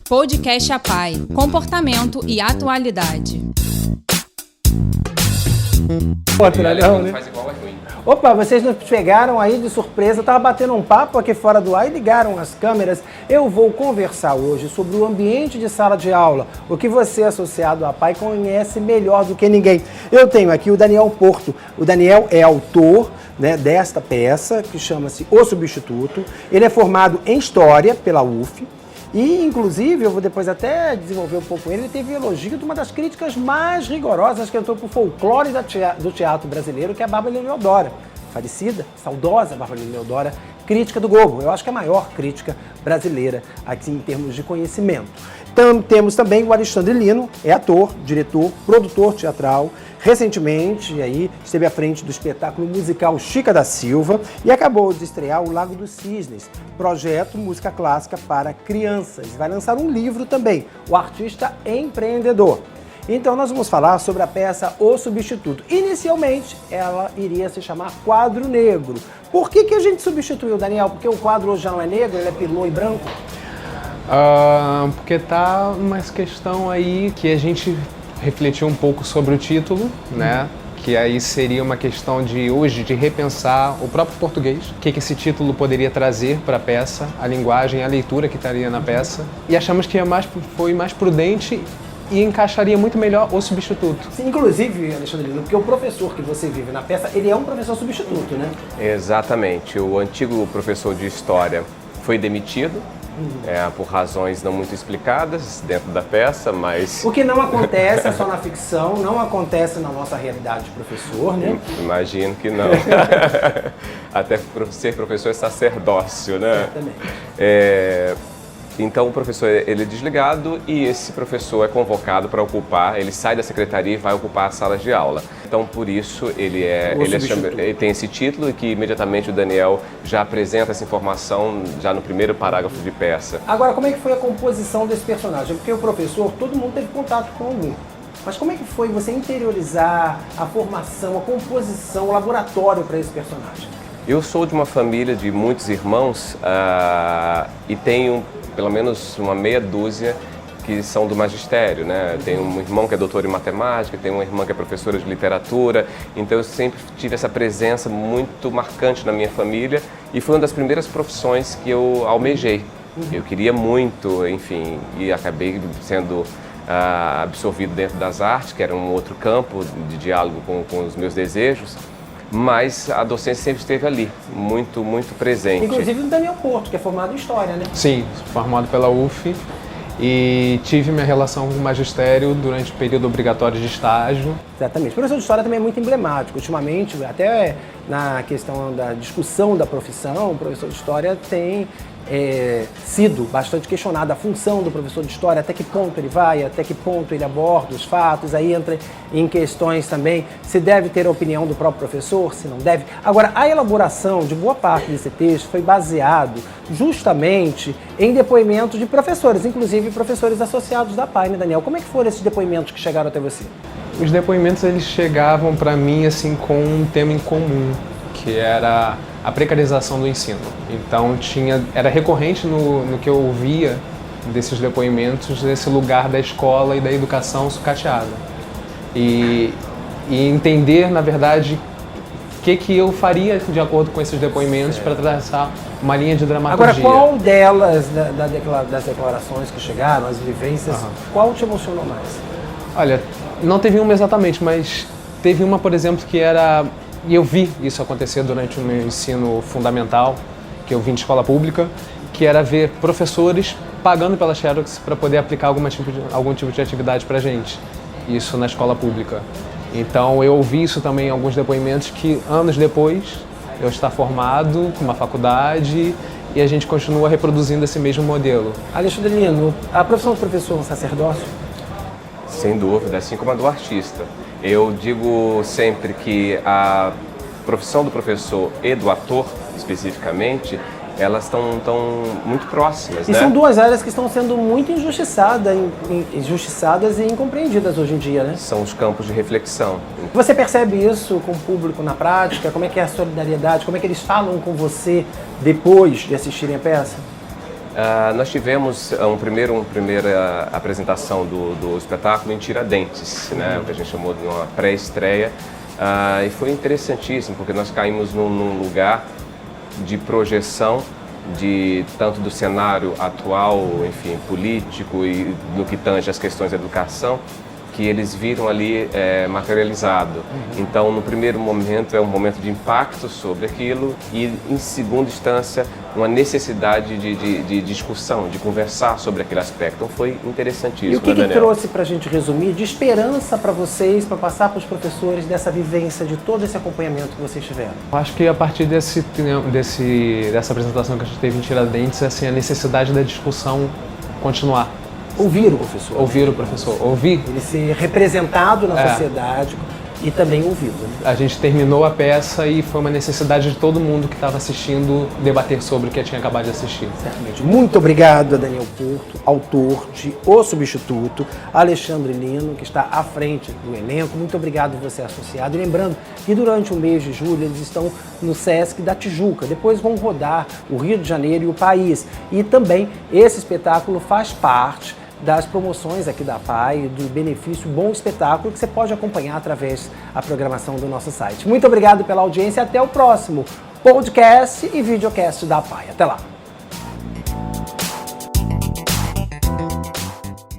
Podcast APAE, comportamento e atualidade. Não, né? Faz igual é ruim. Opa, vocês nos pegaram aí de surpresa, eu tava batendo um papo aqui fora do ar e ligaram as câmeras. Eu vou conversar hoje sobre o ambiente de sala de aula, o que você, associado à APAE, conhece melhor do que ninguém. Eu tenho aqui o Daniel Porto. O Daniel é autor, né, desta peça, que chama-se O Substituto. Ele é formado em História pela UF. E, inclusive, eu vou depois até desenvolver um pouco ele teve elogio de uma das críticas mais rigorosas que entrou para o folclore do teatro brasileiro, que é a Bárbara Leodora. Falecida, saudosa Bárbara Leodora, crítica do Globo. Eu acho que é a maior crítica brasileira aqui em termos de conhecimento. Temos também o Alexandre Lino, é ator, diretor, produtor teatral. Recentemente, aí, esteve à frente do espetáculo musical Chica da Silva e acabou de estrear o Lago dos Cisnes, projeto música clássica para crianças. Vai lançar um livro também, O Artista Empreendedor. Então nós vamos falar sobre a peça O Substituto. Inicialmente, ela iria se chamar Quadro Negro. Por que a gente substituiu, Daniel? Porque o quadro hoje já não é negro, ele é pilô e branco? Porque tá uma questão aí que a gente refletiu um pouco sobre o título, né? Que aí seria uma questão de hoje de repensar o próprio português, o que esse título poderia trazer para a peça, a linguagem, a leitura que estaria na peça. E achamos que foi mais prudente e encaixaria muito melhor o substituto. Sim, inclusive, Alexandre Lino, porque o professor que você vive na peça, ele é um professor substituto, né? Exatamente. O antigo professor de História foi demitido, por razões não muito explicadas dentro da peça, mas... O que não acontece só na ficção, não acontece na nossa realidade de professor, né? Imagino que não. Até ser professor é sacerdócio, né? Exatamente. Então o professor ele é desligado e esse professor é convocado para ocupar, ele sai da secretaria e vai ocupar as salas de aula. Então por isso ele tem esse título e que imediatamente o Daniel já apresenta essa informação já no primeiro parágrafo de peça. Agora, como é que foi a composição desse personagem? Porque o professor, todo mundo teve contato com algum. Mas como é que foi você interiorizar a formação, a composição, o laboratório para esse personagem? Eu sou de uma família de muitos irmãos e tenho pelo menos uma meia dúzia que são do magistério, né? Tenho um irmão que é doutor em matemática, tenho uma irmã que é professora de literatura, então eu sempre tive essa presença muito marcante na minha família e foi uma das primeiras profissões que eu almejei. Eu queria muito, enfim, e acabei sendo absorvido dentro das artes, que era um outro campo de diálogo com os meus desejos. Mas a docência sempre esteve ali, muito, muito presente. Inclusive o Daniel Porto, que é formado em História, né? Sim, formado pela UF e tive minha relação com o magistério durante o período obrigatório de estágio. Exatamente. O professor de História também é muito emblemático. Ultimamente, até na questão da discussão da profissão, o professor de História tem sido bastante questionada a função do professor de História, até que ponto ele vai, até que ponto ele aborda os fatos, aí entra em questões também se deve ter a opinião do próprio professor, se não deve. Agora, a elaboração de boa parte desse texto foi baseado justamente em depoimentos de professores, inclusive professores associados da APAE, né, Daniel? Como é que foram esses depoimentos que chegaram até você? Os depoimentos eles chegavam para mim assim com um tema em comum, que era a precarização do ensino. Então era recorrente no que eu ouvia desses depoimentos, esse lugar da escola e da educação sucateada. E entender, na verdade, o que eu faria de acordo com esses depoimentos para traçar uma linha de dramaturgia. Agora, qual delas, das declarações que chegaram, as vivências, qual te emocionou mais? Olha, não teve uma exatamente, mas teve uma, por exemplo, que era... E eu vi isso acontecer durante o meu ensino fundamental, que eu vim de escola pública, que era ver professores pagando pela Xerox para poder aplicar algum tipo de atividade para a gente. Isso na escola pública. Então eu ouvi isso também em alguns depoimentos que anos depois eu estar formado com uma faculdade e a gente continua reproduzindo esse mesmo modelo. Alexandre Lino, a profissão do professor é um sacerdócio? Sem dúvida, assim como a do artista. Eu digo sempre que a profissão do professor e do ator, especificamente, elas estão muito próximas, né? E são duas áreas que estão sendo muito injustiçadas e incompreendidas hoje em dia, né? São os campos de reflexão. Você percebe isso com o público na prática? Como é que é a solidariedade? Como é que eles falam com você depois de assistirem a peça? Nós tivemos uma primeira apresentação do espetáculo em Tiradentes, né, o que a gente chamou de uma pré-estreia, e foi interessantíssimo, porque nós caímos num lugar de projeção tanto do cenário atual, enfim, político e no que tange as questões da educação, que eles viram ali materializado. Então, no primeiro momento, é um momento de impacto sobre aquilo e, em segunda instância, uma necessidade de discussão, de conversar sobre aquele aspecto. Então, foi interessantíssimo. E o que trouxe, para a gente resumir, de esperança para vocês, para passar para os professores, dessa vivência, de todo esse acompanhamento que vocês tiveram? Acho que a partir dessa apresentação que a gente teve em Tiradentes, assim, a necessidade da discussão continuar. Ouvir o professor. Ouvir o professor. Ouvir. Ele ser representado na sociedade e também ouvido. Né? A gente terminou a peça e foi uma necessidade de todo mundo que estava assistindo debater sobre o que tinha acabado de assistir. Certamente. Muito obrigado a Daniel Porto, autor de O Substituto, Alexandre Lino, que está à frente do elenco. Muito obrigado você associado. E lembrando que durante o mês de julho eles estão no Sesc da Tijuca. Depois vão rodar o Rio de Janeiro e o país. E também esse espetáculo faz parte das promoções aqui da PAI, do benefício Bom Espetáculo, que você pode acompanhar através da programação do nosso site. Muito obrigado pela audiência, até o próximo podcast e videocast da PAI. Até lá!